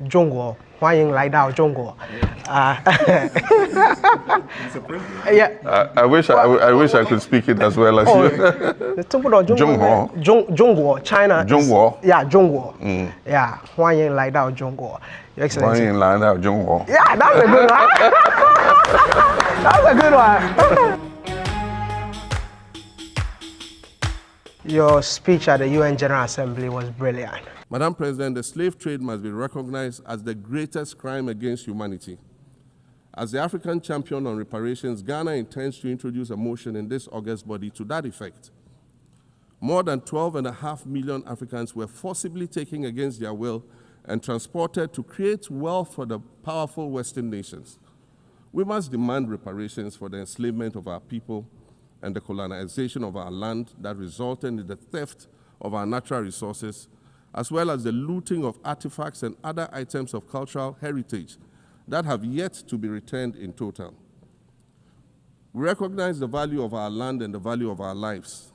中国，欢迎来到中国。Yeah. I wish I could speak it as well as you. 中国中国 China. 中国 Yeah, 中国. Yeah, 欢迎来到中国. Your Excellency. 欢迎来到中国. Yeah, that's a good one. That's a good one. Your speech at the UN General Assembly was brilliant. Madam President, the slave trade must be recognized as the greatest crime against humanity. As the African champion on reparations, Ghana intends to introduce a motion in this August body to that effect. More than 12.5 million Africans were forcibly taken against their will and transported to create wealth for the powerful Western nations. We must demand reparations for the enslavement of our people and the colonization of our land that resulted in the theft of our natural resources, as well as the looting of artifacts and other items of cultural heritage that have yet to be returned in total. We recognize the value of our land and the value of our lives,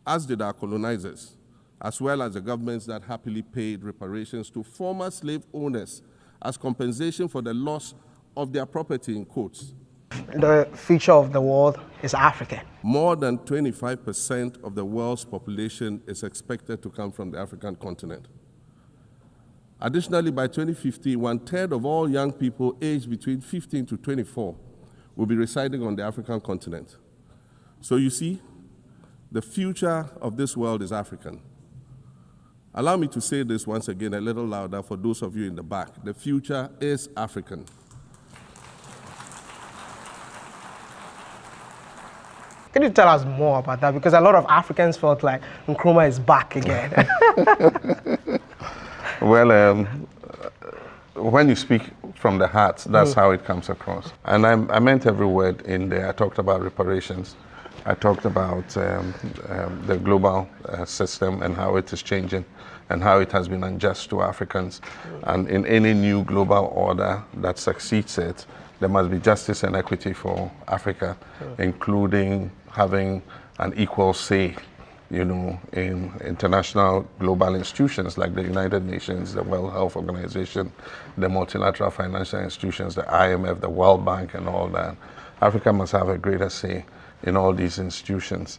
as did our colonizers, as well as the governments that happily paid reparations to former slave owners as compensation for the loss of their property in quotes. The future of the world is Africa. More than 25% of the world's population is expected to come from the African continent. Additionally, by 2050, 1/3 of all young people aged between 15 to 24 will be residing on the African continent. So you see, the future of this world is African. Allow me to say this once again a little louder for those of you in the back. The future is African. Can you tell us more about that? Because a lot of Africans felt like Nkrumah is back again. Well, when you speak from the heart, that's how it comes across. And I meant every word in there. I talked about reparations. I talked about the global system and how it is changing and how it has been unjust to Africans. And in any new global order that succeeds it, there must be justice and equity for Africa, including having an equal say, you know, in international global institutions like the United Nations, the World Health Organization, the multilateral financial institutions, the IMF, the World Bank, and all that. Africa must have a greater say in all these institutions.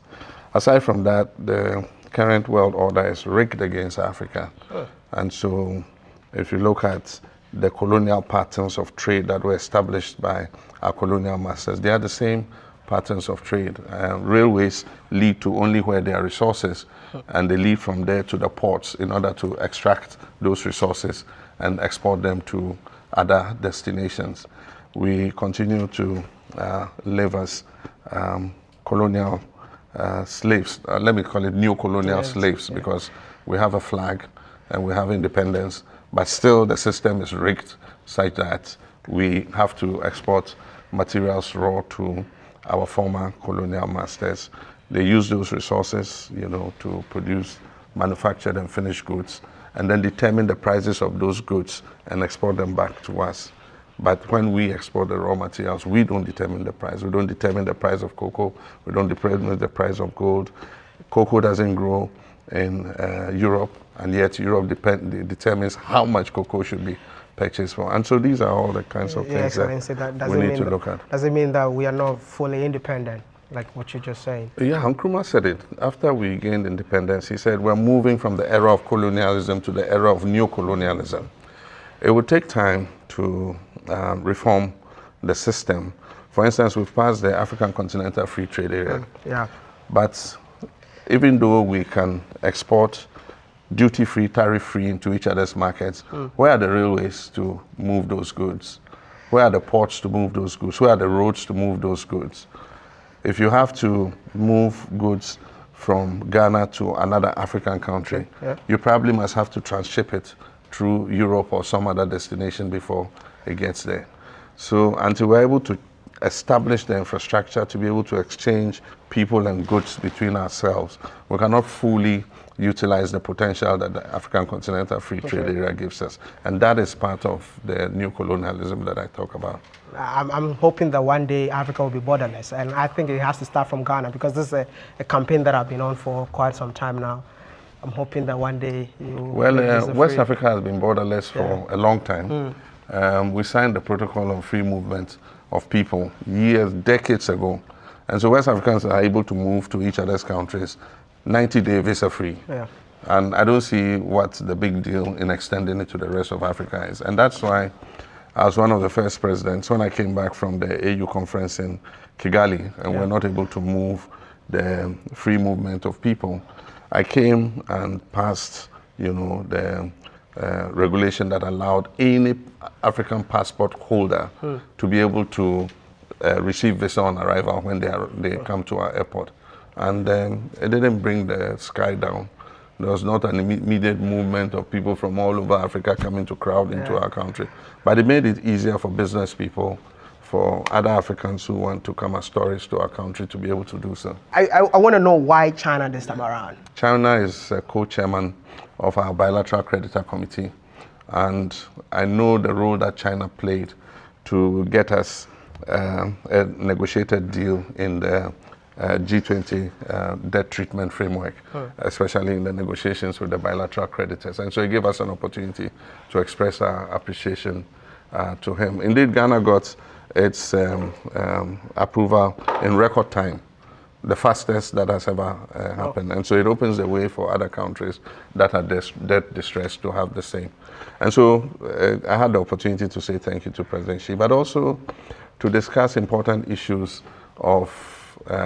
Aside from that, the current world order is rigged against Africa. And so if you look at the colonial patterns of trade that were established by our colonial masters, they are the same patterns of trade. Railways lead to only where there are resources, and they lead from there to the ports in order to extract those resources and export them to other destinations. We continue to live as colonial slaves. Let me call it neo-colonial slaves, because we have a flag and we have independence, but still the system is rigged such that we have to export materials raw to our former colonial masters. They use those resources, you know, to produce manufactured and finished goods, and then determine the prices of those goods and export them back to us. But when we export the raw materials, we don't determine the price. We don't determine the price of cocoa. We don't determine the price of gold. Cocoa doesn't grow in Europe, and yet Europe determines how much cocoa should be purchased for. And so these are all the kinds of things that we need to look at. Does it mean that we are not fully independent, like what you're just saying? Yeah, Nkrumah said it. After we gained independence, he said we're moving from the era of colonialism to the era of neo-colonialism. It would take time to reform the system. For instance, we've passed the African Continental Free Trade Area. But even though we can export duty-free, tariff-free into each other's markets, where are the railways to move those goods? Where are the ports to move those goods? Where are the roads to move those goods? If you have to move goods from Ghana to another African country, you probably must have to transship it through Europe or some other destination before it gets there. So until we're able to establish the infrastructure to be able to exchange people and goods between ourselves, we cannot fully utilize the potential that the African Continental Free Trade Area gives us. And that is part of the new colonialism that I talk about. I'm hoping that one day Africa will be borderless, and I think it has to start from Ghana, because this is a campaign that I've been on for quite some time now. I'm hoping that one day you. Well, West Africa has been borderless for a long time. We signed the Protocol on Free Movement of People decades ago. And so West Africans are able to move to each other's countries 90-day visa-free. Yeah. And I don't see what the big deal in extending it to the rest of Africa is. And that's why I was one of the first presidents when I came back from the AU conference in Kigali, and we're not able to move the free movement of people. I came and passed, the regulation that allowed any African passport holder to be able to receive visa on arrival when they come to our airport. And it didn't bring the sky down. There was not an immediate movement of people from all over Africa coming to crowd into our country. But it made it easier for business people, for other Africans who want to come as tourists to our country to be able to do so. I want to know why China this time around. China is a co-chairman of our bilateral creditor committee. And I know the role that China played to get us a negotiated deal in the G20 debt treatment framework, especially in the negotiations with the bilateral creditors. And so it gave us an opportunity to express our appreciation to him. Indeed, Ghana got its approval in record time, the fastest that has ever happened. And so it opens the way for other countries that are debt distressed to have the same. And so I had the opportunity to say thank you to President Xi, but also to discuss important issues of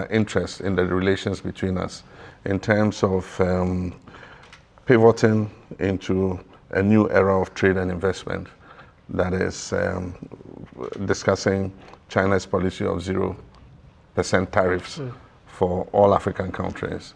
interest in the relations between us in terms of pivoting into a new era of trade and investment that is discussing China's policy of 0% tariffs for all African countries.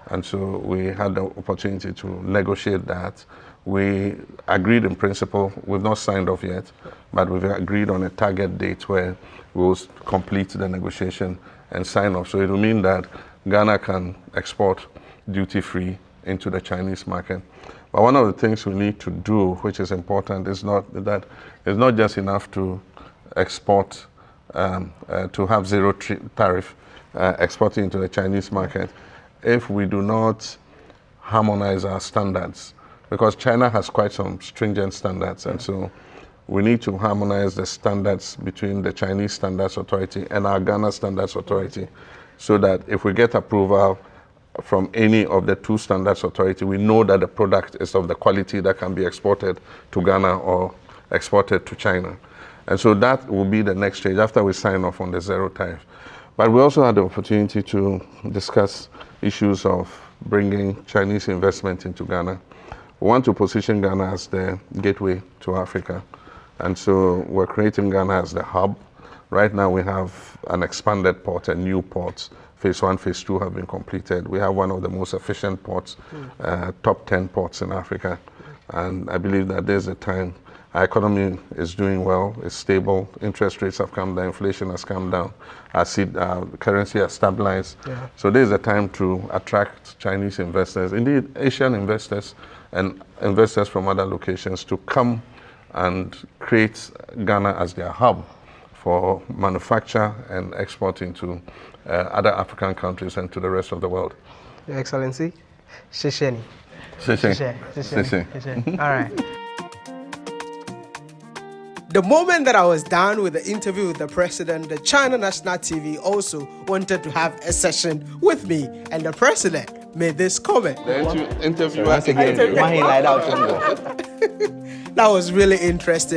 And so we had the opportunity to negotiate that. We agreed in principle. We've not signed off yet, but we've agreed on a target date where we will complete the negotiation and sign off. So it will mean that Ghana can export duty-free into the Chinese market. But one of the things we need to do, which is important, is not that it's not just enough to export, to have zero tariff exporting into the Chinese market if we do not harmonize our standards, because China has quite some stringent standards, and so we need to harmonize the standards between the Chinese Standards Authority and our Ghana Standards Authority, so that if we get approval from any of the two standards authority, we know that the product is of the quality that can be exported to Ghana or exported to China. And so that will be the next stage after we sign off on the zero tariff. But we also had the opportunity to discuss issues of bringing Chinese investment into Ghana. We want to position Ghana as the gateway to Africa. And so we're creating Ghana as the hub. Right now we have an expanded port and new ports. Phase 1, Phase 2 have been completed. We have one of the most efficient ports, top 10 ports in Africa. And I believe that there's a time. Our economy is doing well, it's stable, interest rates have come down, inflation has come down, our currency has stabilized. Yeah. So there's a time to attract Chinese investors, indeed Asian investors and investors from other locations to come and create Ghana as their hub for manufacture and export into other African countries and to the rest of the world. Your Excellency, Shisheni. Shisheni. All right. The moment that I was done with the interview with the president, the China National TV also wanted to have a session with me, and the president made this comment. The interviewer That was really interesting.